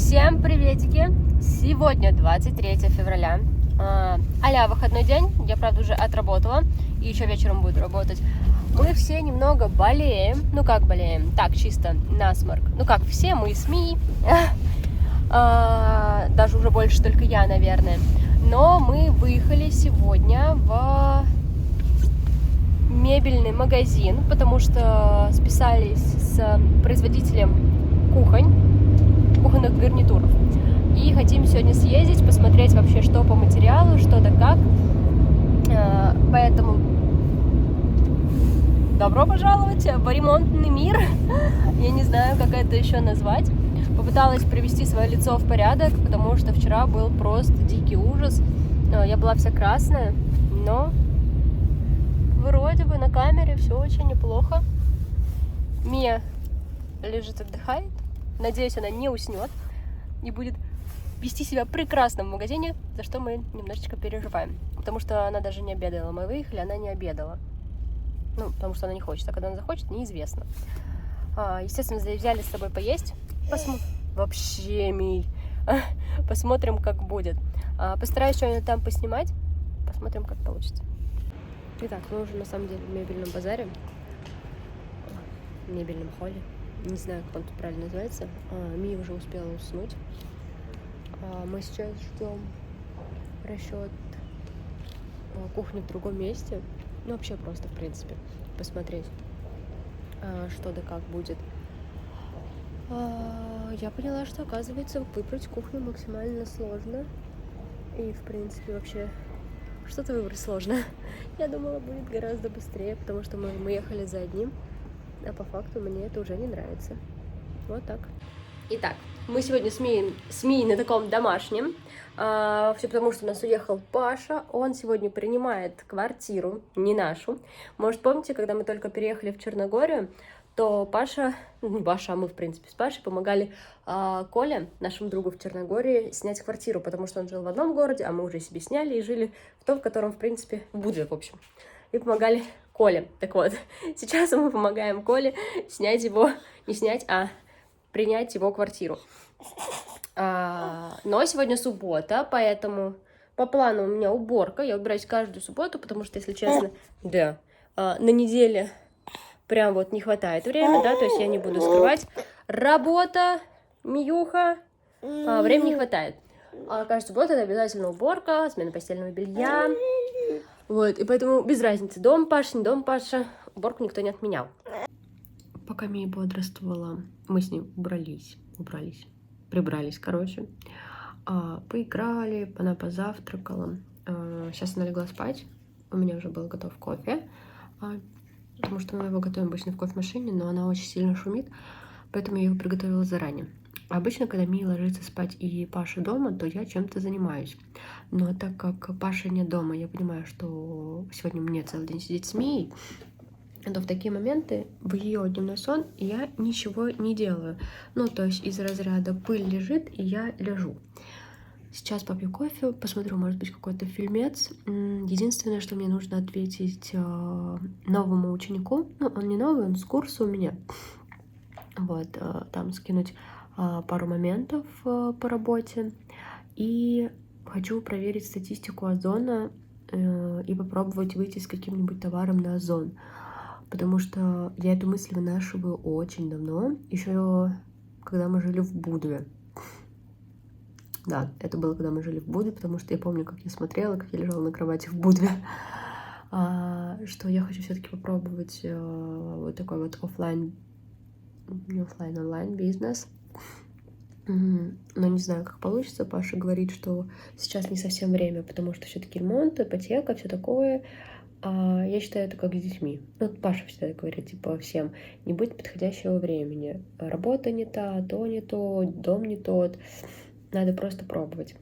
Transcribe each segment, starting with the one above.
Всем приветики! Сегодня 23 февраля. А-ля выходной день. Я, правда, уже отработала. И еще вечером буду работать. Мы все немного болеем. Ну, как болеем? Так, чисто насморк. Ну, как все, мы СМИ. Даже уже больше только я, наверное. Но мы выехали сегодня в мебельный магазин, потому что списались с производителем кухонных гарнитуров. И хотим сегодня съездить, посмотреть вообще, что по материалу, что да как. Поэтому добро пожаловать в ремонтный мир. Я не знаю, как это еще назвать. Попыталась привести свое лицо в порядок, потому что вчера был просто дикий ужас. Я была вся красная, но вроде бы на камере все очень неплохо. Мия лежит, отдыхает. Надеюсь, она не уснет и будет вести себя прекрасно в магазине, за что мы немножечко переживаем. Потому что она даже не обедала. Мы выехали, она не обедала. Ну, потому что она не хочет. А когда она захочет, неизвестно. Естественно, взяли с собой поесть. Вообще, Мий. Посмотрим, как будет. Постараюсь что-нибудь там поснимать. Посмотрим, как получится. Итак, мы уже на самом деле в мебельном базаре. В мебельном холле. Не знаю, как он тут правильно называется. Мия уже успела уснуть. Мы сейчас ждем расчет кухни в другом месте. Ну, вообще просто, в принципе, посмотреть, что да как будет. Я поняла, что, оказывается, выбрать кухню максимально сложно. И, в принципе, вообще что-то выбрать сложно. Я думала, будет гораздо быстрее, потому что мы ехали за одним. А по факту мне это уже не нравится. Вот так. Итак, мы сегодня с Мией на таком домашнем. Все потому, что у нас уехал Паша. Он сегодня принимает квартиру, не нашу. Может, помните, когда мы только переехали в Черногорию, то Паша, а мы, в принципе, с Пашей помогали Коле, нашему другу в Черногории, снять квартиру, потому что он жил в одном городе, а мы уже себе сняли и жили в том, в котором, в принципе, в Будве, в общем. И помогали Коле. Так вот, сейчас мы помогаем Коле снять его, не снять, а принять его квартиру. Но сегодня суббота, поэтому по плану у меня уборка. Я убираюсь каждую субботу, потому что, если честно, да, на неделе прям вот не хватает времени, да, то есть я не буду скрывать. Работа, Миюха, времени не хватает. Каждую субботу это обязательно уборка, смена постельного белья. Вот, и поэтому без разницы, дом Паша, не дом Паша, уборку никто не отменял. Пока Мия бодрствовала, мы с ней прибрались, короче. Поиграли, она позавтракала. Сейчас она легла спать, у меня уже был готов кофе, потому что мы его готовим обычно в кофемашине, но она очень сильно шумит, поэтому я его приготовила заранее. Обычно, когда Мия ложится спать и Паша дома, то я чем-то занимаюсь. Но так как Паша не дома, я понимаю, что сегодня мне целый день сидеть с Мией, то в такие моменты, в ее дневной сон, я ничего не делаю. Ну, то есть из разряда пыль лежит, и я лежу. Сейчас попью кофе, посмотрю, может быть, какой-то фильмец. Единственное, что мне нужно ответить новому ученику. Ну, он не новый, он с курса у меня. Вот, там скинуть пару моментов по работе. И хочу проверить статистику Озона и попробовать выйти с каким-нибудь товаром на Озон. Потому что я эту мысль вынашиваю очень давно, еще когда мы жили в Будве. Да, это было, когда мы жили в Будве, потому что я помню, как я смотрела, как я лежала на кровати в Будве, что я хочу все-таки попробовать вот такой вот онлайн бизнес. Но не знаю, как получится. Паша говорит, что сейчас не совсем время, потому что все-таки ремонт, ипотека, все такое. Я считаю это как с детьми. Ну, Паша всегда говорит, типа, всем, не будет подходящего времени. Работа не та, то не то, дом не тот. Надо просто пробовать.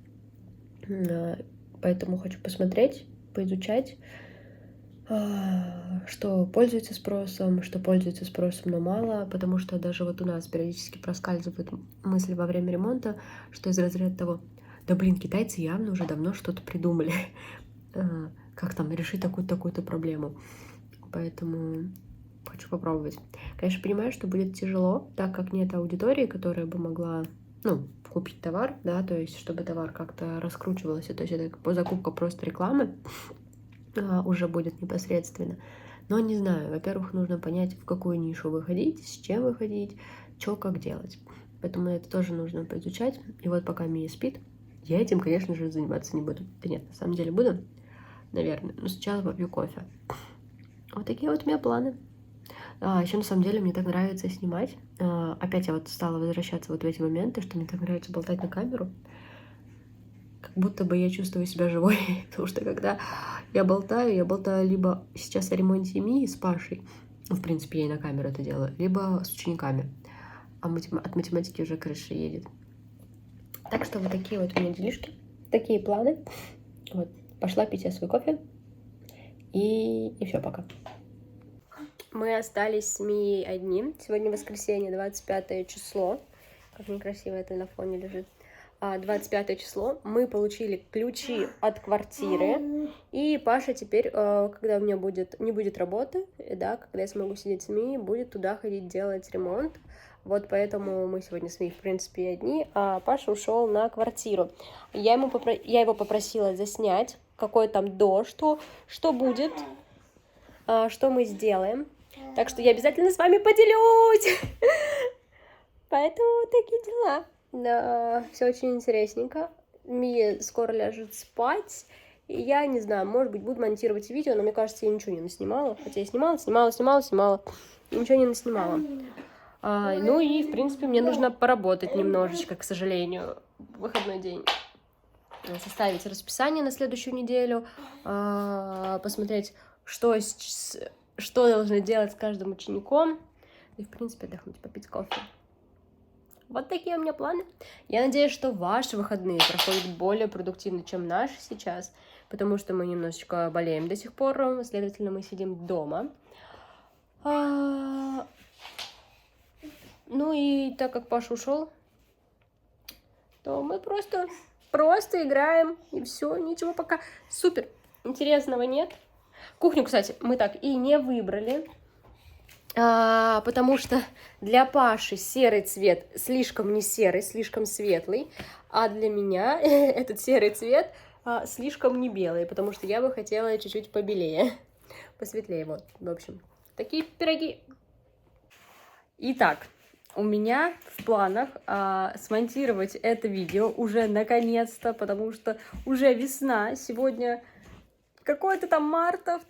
Поэтому хочу посмотреть, поизучать, что пользуется спросом, но мало, потому что даже вот у нас периодически проскальзывают мысли во время ремонта, что из разряда того, да блин, китайцы явно уже давно что-то придумали, как там решить такую-то проблему. Поэтому хочу попробовать. Конечно, понимаю, что будет тяжело, так как нет аудитории, которая бы могла ну, купить товар, да, то есть чтобы товар как-то раскручивался, то есть это закупка просто рекламы уже будет непосредственно. Но не знаю, во-первых, нужно понять, в какую нишу выходить, с чем выходить, что как делать. Поэтому это тоже нужно поизучать. И вот пока Мия спит, я этим, конечно же, заниматься не буду. Да нет, на самом деле буду, наверное. Но сначала попью кофе. Вот такие вот у меня планы. Еще на самом деле мне так нравится снимать. Опять я вот стала возвращаться вот в эти моменты, что мне так нравится болтать на камеру. Как будто бы я чувствую себя живой. Потому что когда я болтаю либо сейчас о ремонте Мии с Пашей, в принципе, я и на камеру это делаю, либо с учениками. А от математики уже крыша едет. Так что вот такие вот у меня делишки, такие планы. Вот, пошла пить я свой кофе. И все, пока. Мы остались с Мией одни. Сегодня воскресенье, 25 число. Как некрасиво это на фоне лежит. 25 число. Мы получили ключи от квартиры. И Паша теперь, когда у меня не будет работы, да, когда я смогу сидеть с Мией, будет туда ходить делать ремонт. Вот поэтому мы сегодня с Мией, в принципе, одни. А Паша ушел на квартиру. Я его попросила заснять, какой там дождь, что будет, что мы сделаем. Так что я обязательно с вами поделюсь. Поэтому такие дела. Да, все очень интересненько. Мия скоро ляжет спать. И я не знаю, может быть, буду монтировать видео, но мне кажется, я ничего не наснимала. Хотя я снимала. И ничего не наснимала. Ну и, в принципе, мне нужно поработать немножечко, к сожалению, в выходной день. Составить расписание на следующую неделю. Посмотреть, что должны делать с каждым учеником. И, в принципе, отдохнуть, попить кофе. Вот такие у меня планы. Я надеюсь, что ваши выходные проходят более продуктивно, чем наши сейчас, потому что мы немножечко болеем до сих пор, следовательно, мы сидим дома. Ну и так как Паша ушел, то мы просто играем, и все, ничего пока супер интересного нет. Кухню, кстати, мы так и не выбрали. Потому что для Паши серый цвет слишком не серый, слишком светлый, а для меня этот серый цвет слишком не белый, потому что я бы хотела чуть-чуть побелее, посветлее, вот, в общем, такие пироги. Итак, у меня в планах смонтировать это видео уже наконец-то, потому что уже весна, сегодня какое-то там марта,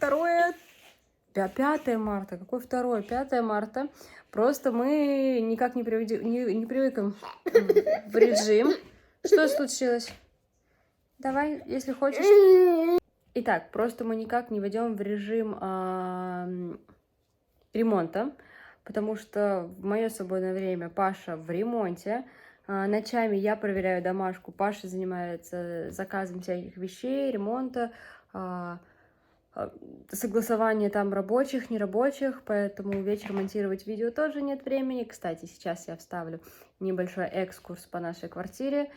5 марта, какой 2? 5 марта. Просто мы никак не привыкнем в режим. Что случилось? Давай, если хочешь. Итак, просто мы никак не войдем в режим ремонта, потому что в мое свободное время Паша в ремонте. Ночами я проверяю домашку, Паша занимается заказом всяких вещей, ремонта, согласование там рабочих, нерабочих, поэтому вечером монтировать видео тоже нет времени. Кстати, сейчас я вставлю небольшой экскурс по нашей квартире.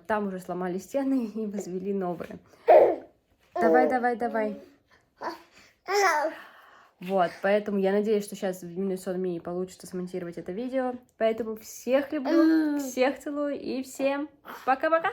Там уже сломали стены и возвели новые. Давай. Вот, поэтому я надеюсь, что сейчас в дневной сон Мии получится смонтировать это видео. Поэтому всех люблю, всех целую и всем пока-пока!